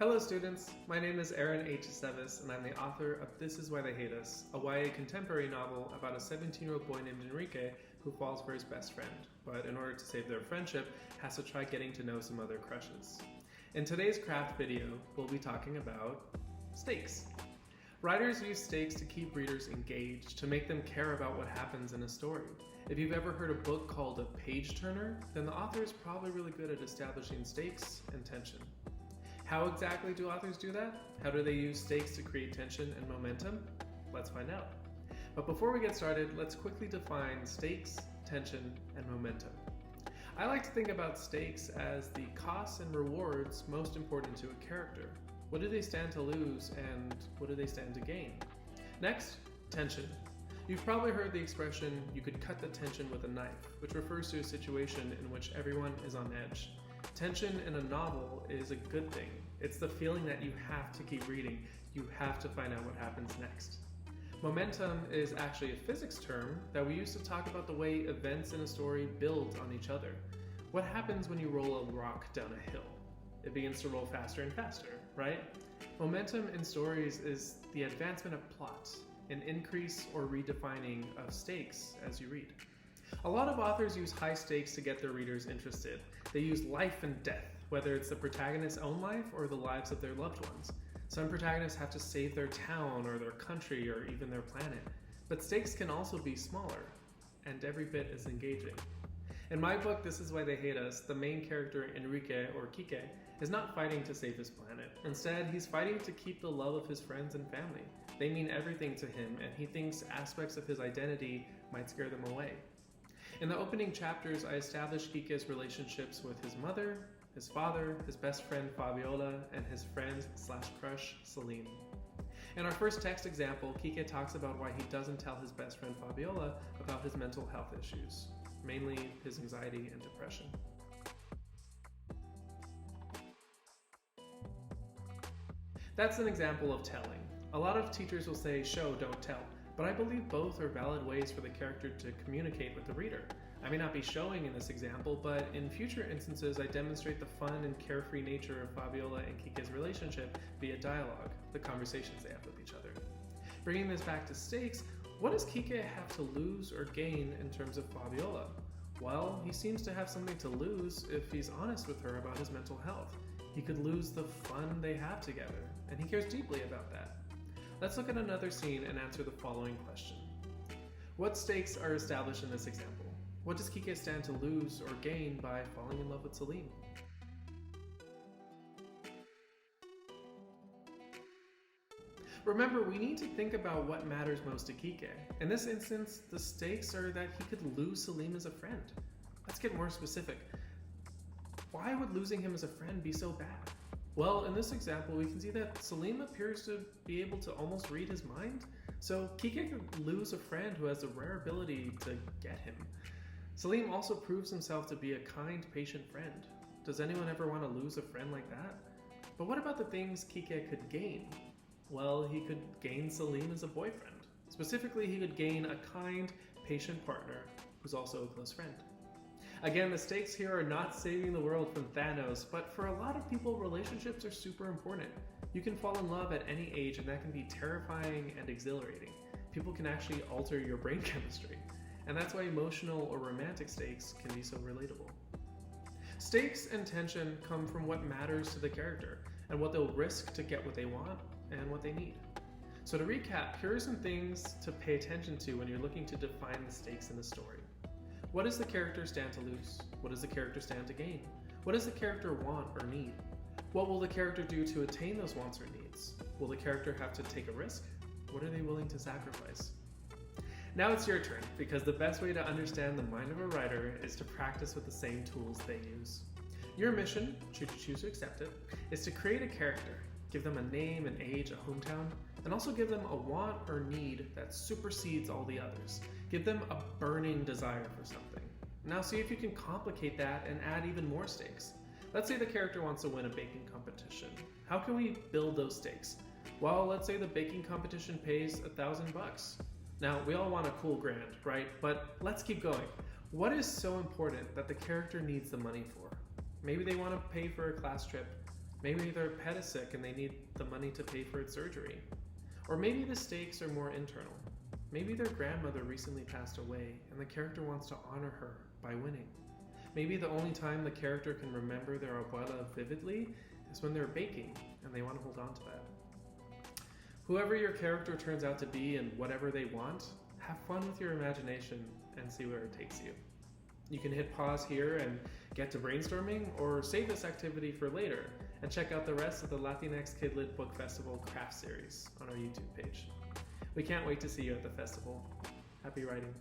Hello students, my name is Aaron H. Aceves and I'm the author of This Is Why They Hate Us, a YA contemporary novel about a 17-year-old boy named Enrique who falls for his best friend, but in order to save their friendship, has to try getting to know some other crushes. In today's craft video, we'll be talking about stakes. Writers use stakes to keep readers engaged, to make them care about what happens in a story. If you've ever heard a book called a page turner, then the author is probably really good at establishing stakes and tension. How exactly do authors do that? How do they use stakes to create tension and momentum? Let's find out. But before we get started, let's quickly define stakes, tension, and momentum. I like to think about stakes as the costs and rewards most important to a character. What do they stand to lose and what do they stand to gain? Next, tension. You've probably heard the expression, you could cut the tension with a knife, which refers to a situation in which everyone is on edge. Tension in a novel is a good thing. It's the feeling that you have to keep reading. You have to find out what happens next. Momentum is actually a physics term that we use to talk about the way events in a story build on each other. What happens when you roll a rock down a hill? It begins to roll faster and faster, right? Momentum in stories is the advancement of plot, an increase or redefining of stakes as you read. A lot of authors use high stakes to get their readers interested. They use life and death, whether it's the protagonist's own life or the lives of their loved ones. Some protagonists have to save their town or their country or even their planet. But stakes can also be smaller, and every bit as engaging. In my book, This Is Why They Hate Us, the main character, Enrique, or Quique, is not fighting to save his planet. Instead, he's fighting to keep the love of his friends and family. They mean everything to him, and he thinks aspects of his identity might scare them away. In the opening chapters, I established Quique's relationships with his mother, his father, his best friend Fabiola, and his friend/crush Celine. In our first text example, Quique talks about why he doesn't tell his best friend Fabiola about his mental health issues, mainly his anxiety and depression. That's an example of telling. A lot of teachers will say, show, don't tell. But I believe both are valid ways for the character to communicate with the reader. I may not be showing in this example, but in future instances I demonstrate the fun and carefree nature of Fabiola and Quique's relationship via dialogue, the conversations they have with each other. Bringing this back to stakes, what does Quique have to lose or gain in terms of Fabiola? Well, he seems to have something to lose if he's honest with her about his mental health. He could lose the fun they have together, and he cares deeply about that. Let's look at another scene and answer the following question. What stakes are established in this example? What does Quique stand to lose or gain by falling in love with Celine? Remember, we need to think about what matters most to Quique. In this instance, the stakes are that he could lose Celine as a friend. Let's get more specific. Why would losing him as a friend be so bad? Well, in this example, we can see that Celine appears to be able to almost read his mind. So Quique could lose a friend who has a rare ability to get him. Celine also proves himself to be a kind, patient friend. Does anyone ever want to lose a friend like that? But what about the things Quique could gain? Well, he could gain Celine as a boyfriend. Specifically, he could gain a kind, patient partner who's also a close friend. Again, the stakes here are not saving the world from Thanos, but for a lot of people, relationships are super important. You can fall in love at any age, and that can be terrifying and exhilarating. People can actually alter your brain chemistry, and that's why emotional or romantic stakes can be so relatable. Stakes and tension come from what matters to the character, and what they'll risk to get what they want and what they need. So to recap, here are some things to pay attention to when you're looking to define the stakes in a story. What does the character stand to lose? What does the character stand to gain? What does the character want or need? What will the character do to attain those wants or needs? Will the character have to take a risk? What are they willing to sacrifice? Now it's your turn, because the best way to understand the mind of a writer is to practice with the same tools they use. Your mission, should you choose to accept it, is to create a character. Give them a name, an age, a hometown, and also give them a want or need that supersedes all the others. Give them a burning desire for something. Now see if you can complicate that and add even more stakes. Let's say the character wants to win a baking competition. How can we build those stakes? Well, let's say the baking competition pays $1,000. Now, we all want a cool grant, right? But let's keep going. What is so important that the character needs the money for? Maybe they want to pay for a class trip. Maybe their pet is sick and they need the money to pay for its surgery. Or maybe the stakes are more internal. Maybe their grandmother recently passed away and the character wants to honor her by winning. Maybe the only time the character can remember their abuela vividly is when they're baking and they want to hold on to that. Whoever your character turns out to be and whatever they want, have fun with your imagination and see where it takes you. You can hit pause here and get to brainstorming, or save this activity for later and check out the rest of the Latinx Kidlit Book Festival craft series on our YouTube page. We can't wait to see you at the festival. Happy writing.